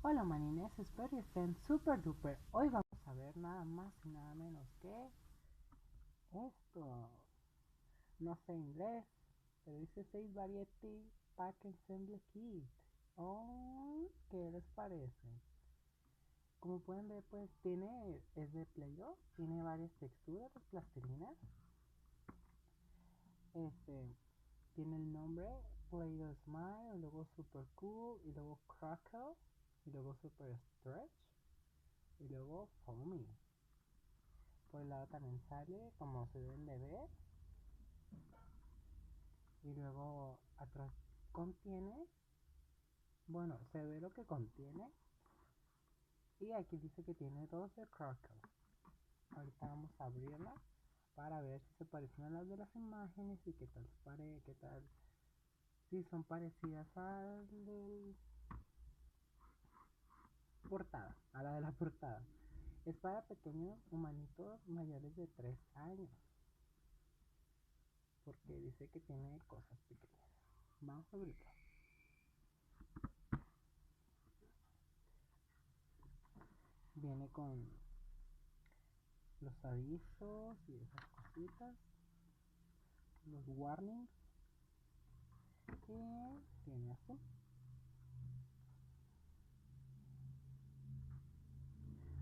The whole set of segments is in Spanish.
Hola manines, espero que estén super duper. Hoy vamos a ver nada más y nada menos que esto. No sé inglés, pero dice 6 Variety Pack Ensemble Kit. Oh, ¿qué les parece? Como pueden ver, pues es de Play-Doh, tiene varias texturas, plastilinas. Este, tiene el nombre Play-Doh Smile, y luego Super Cool, y luego Crackle, y luego Super Stretch, y luego Foamy. Por el lado también sale como se deben de ver. Y luego atrás contiene, bueno, se ve lo que contiene. Y aquí dice que tiene 12 Crackle. Ahorita vamos a abrirla para ver si se parecen a las de las imágenes y qué tal qué tal, si son parecidas a la de la portada. Es para pequeños humanitos mayores de 3 años, porque dice que tiene cosas pequeñas. Vamos a abrirlo. Viene con los avisos y esas cositas, los warnings, y tiene así.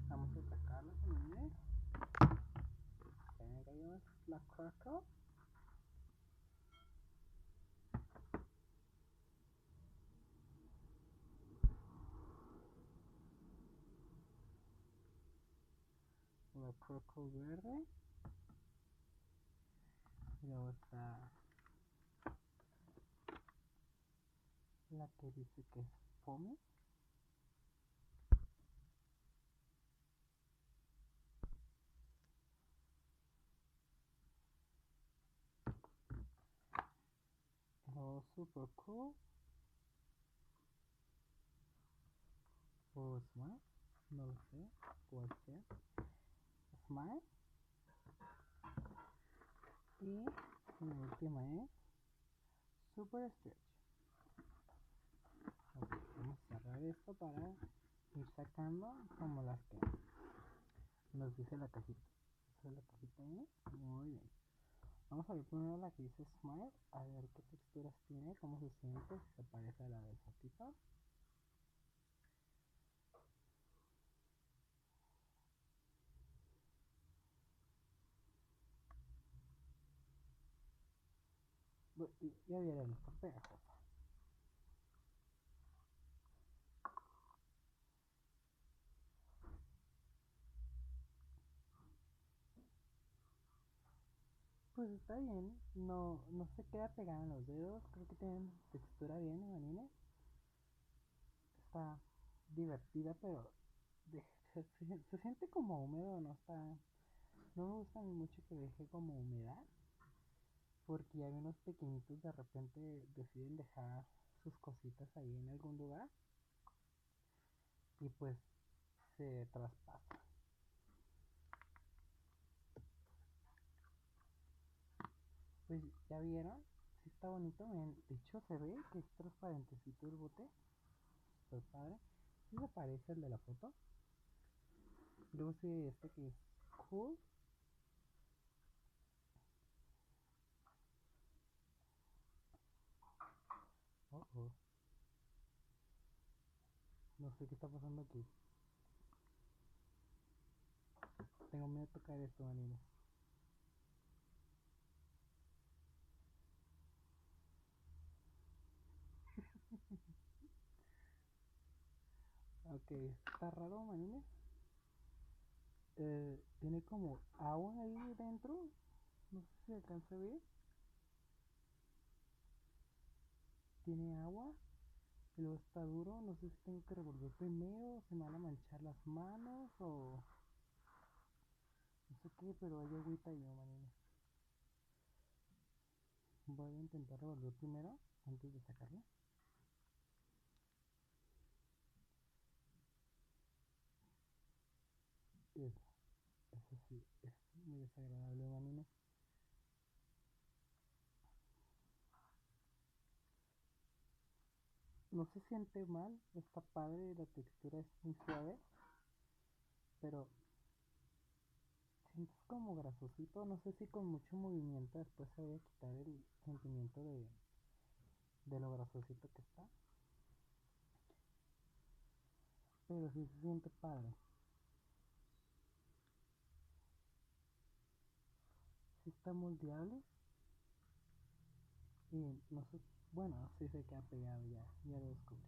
Vamos a sacarla también. Tenemos la Crackle. La Crackle verde. Y luego está la que dice que es Foamy. Luego Super Cool. O Smile. No lo sé. Cuál sea. Smile. Y la última es Super Stretch. Okay, vamos a cerrar esto para ir sacando como las que nos dice la cajita. Esa es la cajita ahí. Muy bien. Vamos a ver primero la que dice Smile, a ver qué texturas tiene, cómo se siente, si se parece a la del fotito. Ya vieron, está pegajosa. Pues está bien, no se queda pegada en los dedos, creo que tiene textura bien en anime. Está divertida, pero se siente como húmedo, no está. No me gusta mucho que deje como humedad, porque hay unos pequeñitos de repente deciden dejar sus cositas ahí en algún lugar y pues se traspasa. Pues ya vieron, sí está bonito, de hecho se ve que es transparentecito el bote, super padre, sí se parece al de la foto. Luego sigue este que es cool, oh, oh. No sé qué está pasando aquí, tengo miedo de tocar esto, manines. Ok, está raro, manines. Tiene como agua ahí dentro, no sé si se alcanza a ver, tiene agua. Y luego está duro, no sé si tengo que revolver primero, se me van a manchar las manos o no sé qué, pero hay agüita y yo, manines. Voy a intentar revolver primero antes de sacarla. Eso, eso sí, es muy desagradable, manines. no se siente mal, está padre, la textura es muy suave, pero sientes como grasosito, no sé si con mucho movimiento después se vaya a quitar el sentimiento de lo grasosito que está, pero sí se siente padre. Sí está moldeable y no sé, bueno, sí se queda pegado ya, ya lo descubrí.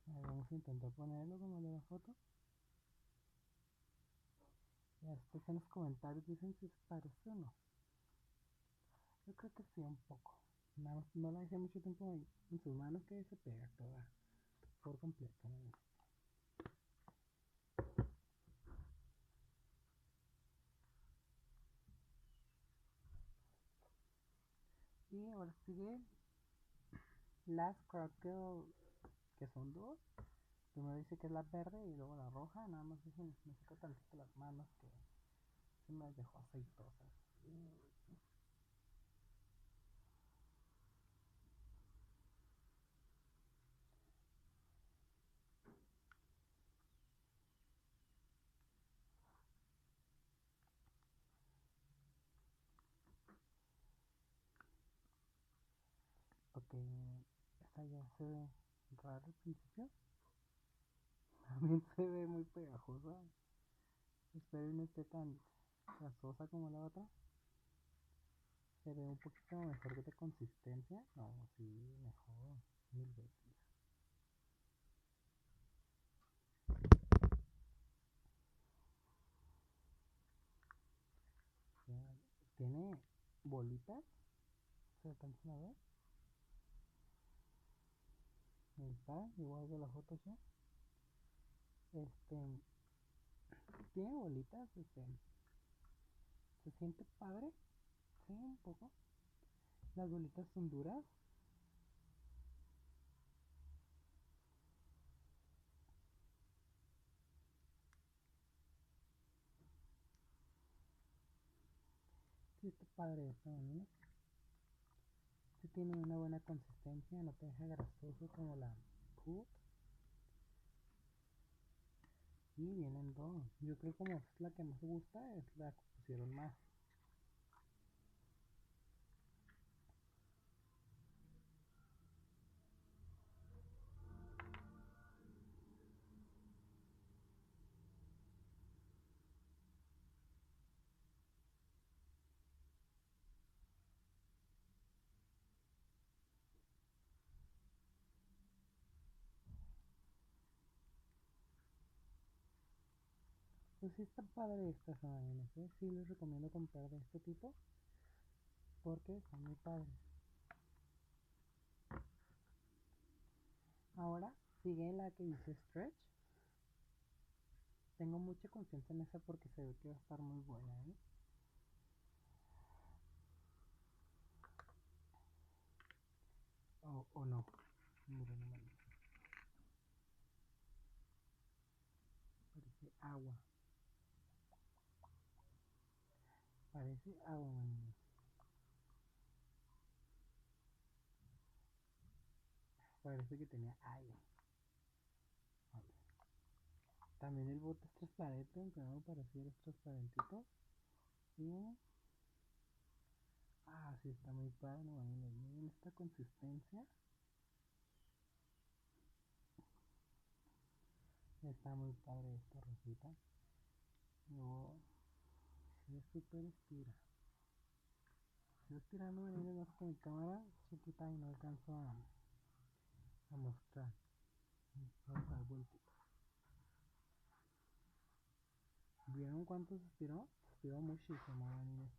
A ver, vamos a intentar ponerlo como de la foto. Y después en los comentarios dicen si se parece o no. Yo creo que sí, un poco. No, no la dejé mucho tiempo en sus manos que se pega toda por completo, ¿no? Y ahora sigue las Crackle, que son dos. Primero dice que es la verde y luego la roja. Nada más dicen, me saco tantito las manos que se me las dejó aceitosas. Ok, esta ya se ve rara al principio. También se ve muy pegajosa. Espero no esté tan grasosa como la otra. Se ve un poquito mejor de consistencia. No, sí, mejor. Mil veces. Ya, tiene bolitas. ¿Se alcanzan a ver? Ahí está, igual de la foto ya. Este, tiene bolitas, se siente padre. Sí, un poco. Las bolitas son duras. Sí, está padre esta manera. Sí tiene una buena consistencia, no te deja grasoso como la Cool. Y vienen dos. Yo creo como es la que más me gusta, es la que pusieron más. Pues sí está padre estas máquinas, ¿eh? Sí les recomiendo comprar de este tipo porque son muy padres. Ahora sigue la que dice Stretch. Tengo mucha confianza en esa porque se ve que va a estar muy buena, ¿eh? O no. Miren, no me parece agua. Parece agua, man. Parece que tenía aire. A ver. También el bote es transparente, aunque no me pareciera es transparentito. Y... Ah, sí, está muy padre, man. Miren esta consistencia. Está muy padre esta rosita. Luego se súper estira. Estoy estirando más con mi cámara chiquita y no alcanzo a mostrar. Vamos a dar vueltita. ¿Vieron cuánto se estiró? Se estiró muchísimo, niños.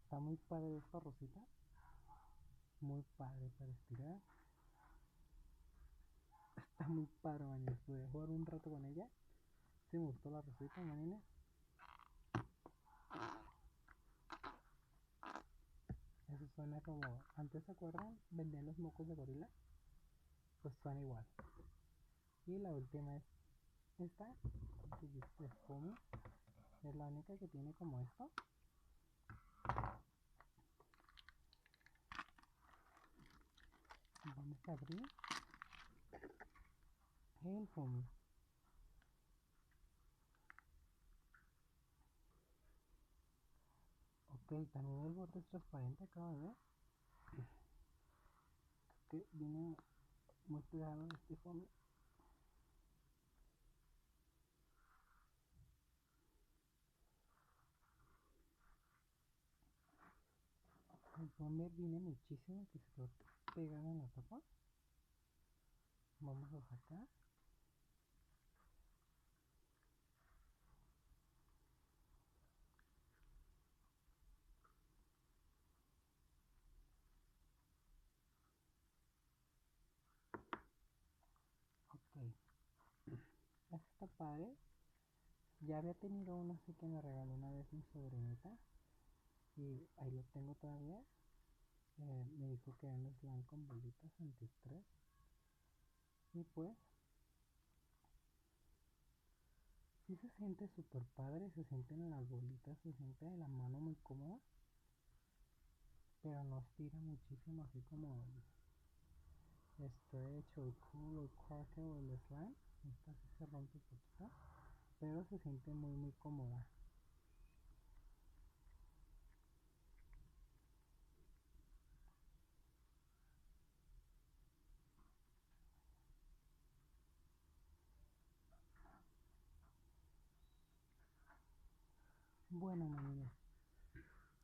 Está muy padre esta rosita. Muy padre para estirar. Está muy padre, mañana. Voy a jugar un rato con ella. Si me gustó la rosita, mañana. Eso suena como... Antes, ¿se acuerdan? Vendían los mocos de gorila. Pues suena igual. Y la última es esta. Que dice Foamy. Es la única que tiene como esto. Vamos a abrir el foamy. Ok, también el borde es transparente, acabo de ver. Que viene muy pegado este foamy. El foamy viene muchísimo que se quedó pegado en la tapa. Vamos a sacar. Ok, está padre. Ya había tenido uno así que me regaló una vez mi sobrinita. Y ahí lo tengo todavía. Me dijo que era un slime con bolitas antiestrés. Y pues, sí se siente súper padre. Se sienten las bolitas, se siente la mano muy cómoda. Pero no estira muchísimo, así como el stretch o el cool o el crackle o el slime. Esta sí se rompe un poquito. Pero se siente muy, muy cómoda. Bueno, amigos,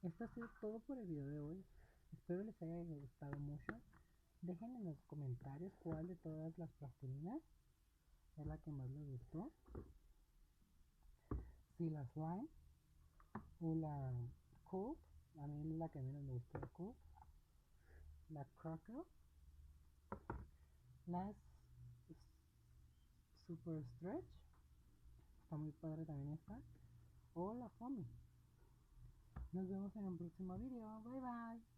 esto ha sido todo por el video de hoy. Espero les haya gustado mucho. Dejen en los comentarios cuál de todas las plastilinas es la que más les gustó. Si la slime o la cool, a mí es la que menos me gustó, la cool. La crackle, la super stretch, está muy padre también esta. O la foamy. Nos vemos en un próximo video. Bye bye.